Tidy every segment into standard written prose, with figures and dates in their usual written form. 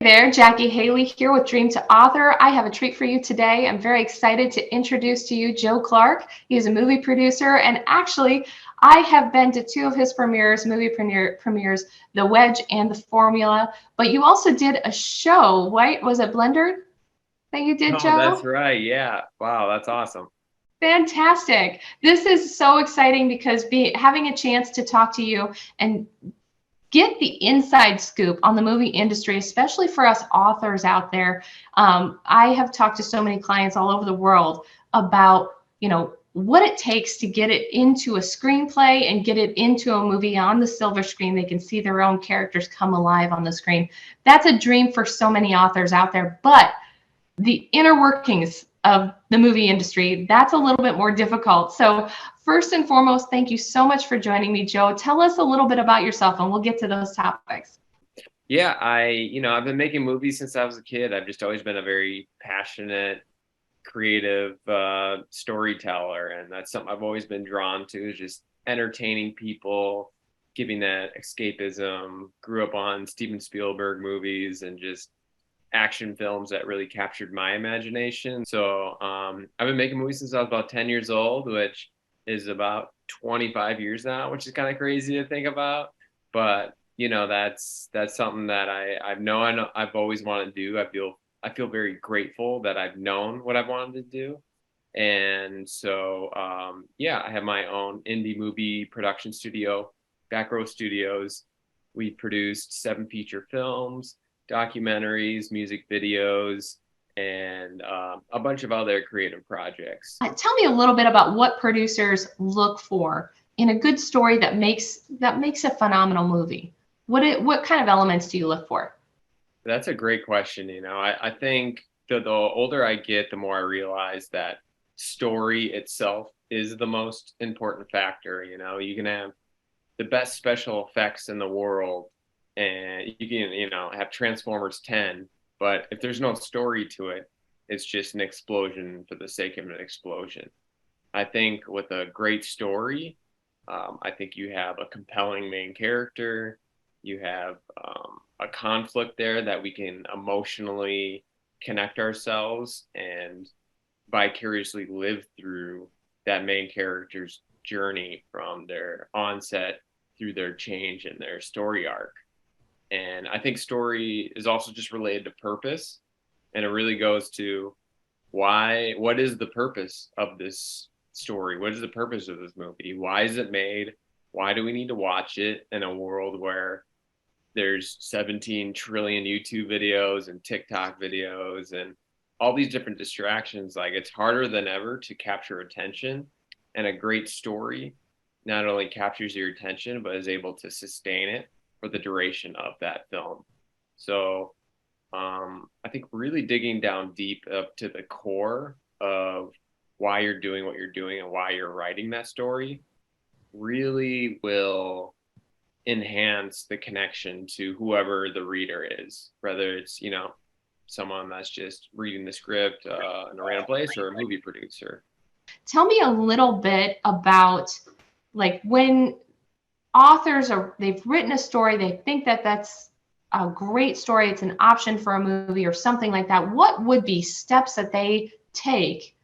There, Jackie Haley here with Dream to Author. I have a treat for you today. I'm very excited to introduce to you Joe Clark. He's a movie producer, and actually, I have been to two of his premieres, The Wedge and The Formula. But you also did a show, right? Was it Blender that you did, Oh, that's Joe? right. Yeah. Wow, that's awesome. Fantastic. This is so exciting because having a chance to talk to you and get the inside scoop on the movie industry, especially for us authors out there. I have talked to so many clients all over the world about, what it takes to get it into a screenplay and get it into a movie on the silver screen. They can see their own characters come alive on the screen. That's a dream for so many authors out there, but the inner workings of the movie industry, that's a little bit more difficult. So first and foremost, thank you so much for joining me, Joe. Tell us a little bit about yourself and we'll get to those topics. Yeah, I've been making movies since I was a kid. I've just always been a very passionate, creative storyteller, and that's something I've always been drawn to, is just entertaining people, giving that escapism. Grew up on Steven Spielberg movies and just action films that really captured my imagination. So I've been making movies since I was about 10 years old, which is about 25 years now, which is kind of crazy to think about. But that's something that I know I've always wanted to do. I feel very grateful that I've known what I've wanted to do. And so yeah, I have my own indie movie production studio, Back Row Studios. We produced 7 feature films, documentaries, music videos, and a bunch of other creative projects. Tell me a little bit about what producers look for in a good story that makes a phenomenal movie. What kind of elements do you look for? That's a great question. I think the older I get, the more I realize that story itself is the most important factor. You can have the best special effects in the world, and you can have Transformers 10, but if there's no story to it, it's just an explosion for the sake of an explosion. I think with a great story, I think you have a compelling main character, you have a conflict there that we can emotionally connect ourselves and vicariously live through that main character's journey from their onset through their change and their story arc. And I think story is also just related to purpose. And it really goes to what is the purpose of this story? What is the purpose of this movie? Why is it made? Why do we need to watch it in a world where there's 17 trillion YouTube videos and TikTok videos and all these different distractions? Like, it's harder than ever to capture attention, and a great story not only captures your attention, but is able to sustain it for the duration of that film. So I think really digging down deep up to the core of why you're doing what you're doing and why you're writing that story really will enhance the connection to whoever the reader is, whether it's, someone that's just reading the script in a random place, or a movie producer. Tell me a little bit about, like, when they've written a story, they think that that's a great story, it's an option for a movie or something like that. What would be steps that they take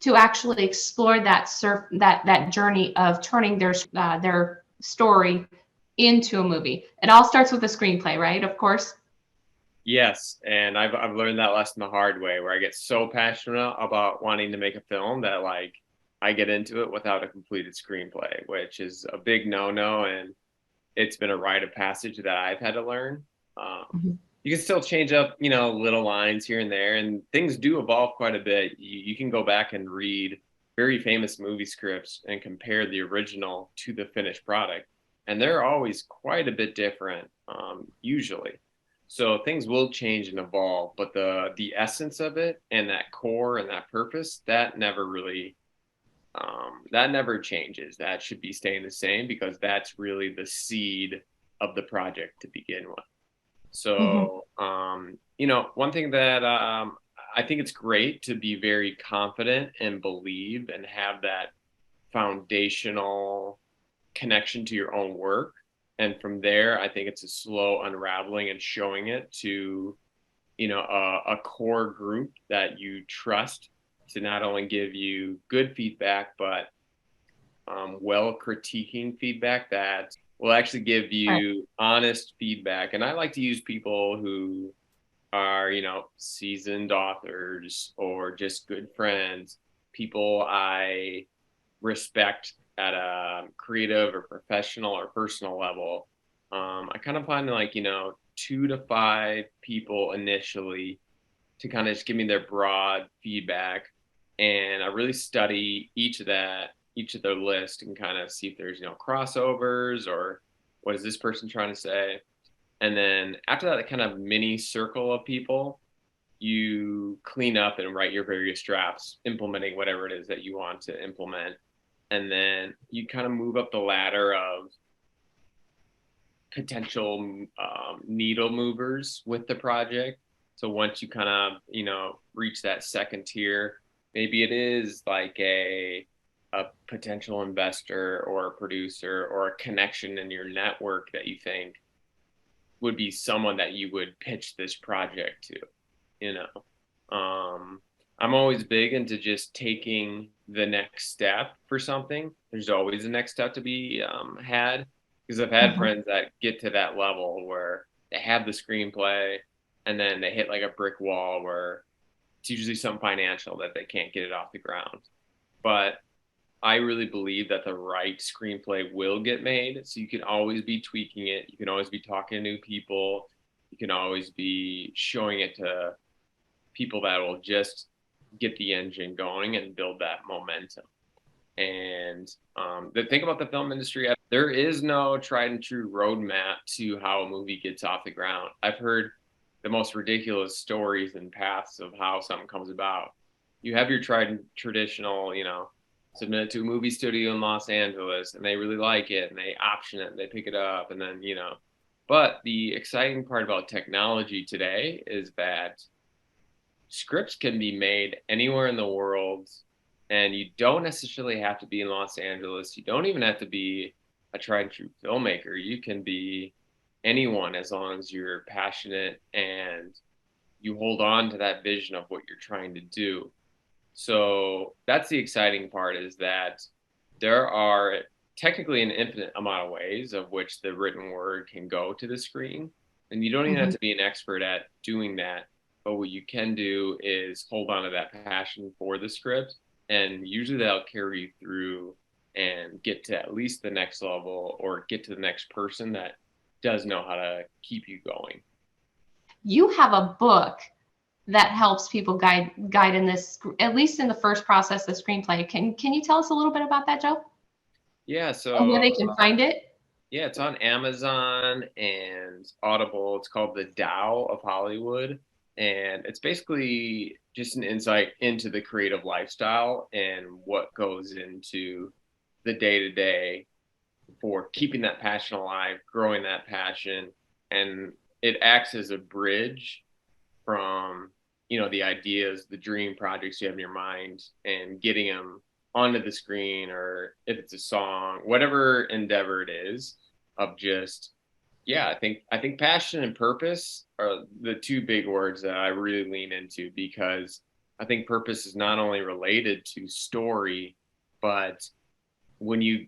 to actually explore that journey of turning their story into a movie? It all starts with a screenplay, right? Of course. Yes, and I've learned that lesson the hard way, where I get so passionate about wanting to make a film that, like, I get into it without a completed screenplay, which is a big no-no, and it's been a rite of passage that I've had to learn. Mhm. You can still change up, little lines here and there, and things do evolve quite a bit. You can go back and read very famous movie scripts and compare the original to the finished product, and they're always quite a bit different, usually. So things will change and evolve, but the essence of it and that core and that purpose, that never changes. That should be staying the same, because that's really the seed of the project to begin with. Mhm. So, one thing that I think it's great to be very confident and believe and have that foundational connection to your own work. And from there, I think it's a slow unraveling and showing it to a core group that you trust to not only give you good feedback, but well critiquing feedback that will actually give Right. you honest feedback. And I like to use people who are, seasoned authors or just good friends, people I respect at a creative or professional or personal level. I kind of find like, 2 to 5 people initially to kind of just give me their broad feedback. And I really study each of their list and kind of see if there's, crossovers or what is this person trying to say. And then after that kind of mini circle of people, you clean up and write your various drafts, implementing whatever it is that you want to implement. And then you kind of move up the ladder of potential needle movers with the project. So once you kind of, reach that second tier, maybe it is like a potential investor or a producer or a connection in your network that you think would be someone that you would pitch this project to, you know. I'm always big into just taking the next step for something. There's always a next step to be had, because I've had Mhm. friends that get to that level where they have the screenplay and then they hit like a brick wall where it's usually some financial that they can't get it off the ground. But I really believe that the right screenplay will get made. So you can always be tweaking it. You can always be talking to new people. You can always be showing it to people that will just get the engine going and build that momentum. And the thing about the film industry, there is no tried and true roadmap to how a movie gets off the ground. I've heard the most ridiculous stories and paths of how something comes about. You have your tried and traditional, submit it to a movie studio in Los Angeles and they really like it and they option it and they pick it up and then, but the exciting part about technology today is that scripts can be made anywhere in the world and you don't necessarily have to be in Los Angeles. You don't even have to be a tried and true filmmaker. You can be anyone as long as you're passionate and you hold on to that vision of what you're trying to do. So that's the exciting part, is that there are technically an infinite amount of ways of which the written word can go to the screen. And you don't even have Mhm. to be an expert at doing that. But what you can do is hold on to that passion for the script. And usually that'll carry you through and get to at least the next level or get to the next person that does know how to keep you going. You have a book that helps people guide in this, at least in the first process of screenplay. Can you tell us a little bit about that, Joe? Yeah, And where so they can find it? yeah, it's on Amazon and Audible. It's called The Tao of Hollywood. And it's basically just an insight into the creative lifestyle and what goes into the day to day for keeping that passion alive, growing that passion. And it acts as a bridge from, the ideas, the dream projects you have in your mind and getting them onto the screen, or if it's a song, whatever endeavor it is, of just, yeah, I think passion and purpose are the two big words that I really lean into, because I think purpose is not only related to story, but when you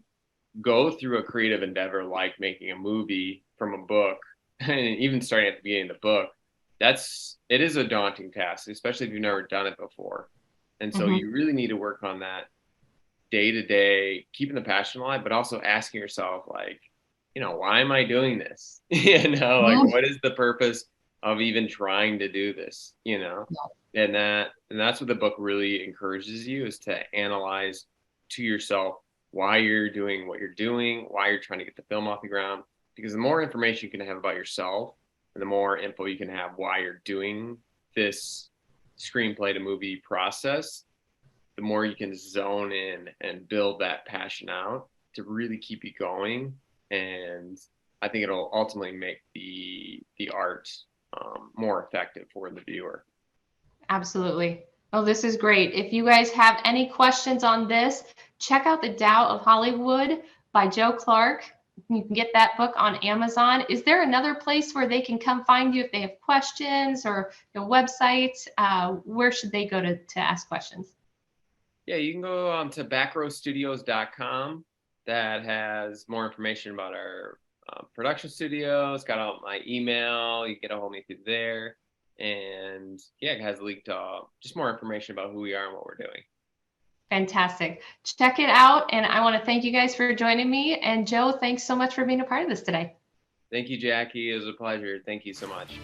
go through a creative endeavor like making a movie from a book, and even starting at the beginning of the book, it is a daunting task, especially if you've never done it before. And so Mhm. you really need to work on that day to day, keeping the passion alive, but also asking yourself, like, why am I doing this? Like, Mhm. what is the purpose of even trying to do this? And that's what the book really encourages you, is to analyze to yourself why you're doing what you're doing, why you're trying to get the film off the ground. Because the more information you can have about yourself and the more info you can have why you're doing this screenplay to movie process, the more you can zone in and build that passion out to really keep you going. And I think it'll ultimately make the art more effective for the viewer. Absolutely. Oh, this is great. If you guys have any questions on this, check out The Tao of Hollywood by Joe Clark. You can get that book on Amazon. Is there another place where they can come find you if they have questions, or your website? Where should they go to ask questions? Yeah, you can go to backrowstudios.com. That has more information about our production studio. It's got all my email. You can get a hold of me through there. And yeah, it has a link to just more information about who we are and what we're doing. Fantastic. Check it out. And I want to thank you guys for joining me. And Joe, thanks so much for being a part of this today. Thank you, Jackie. It was a pleasure. Thank you so much.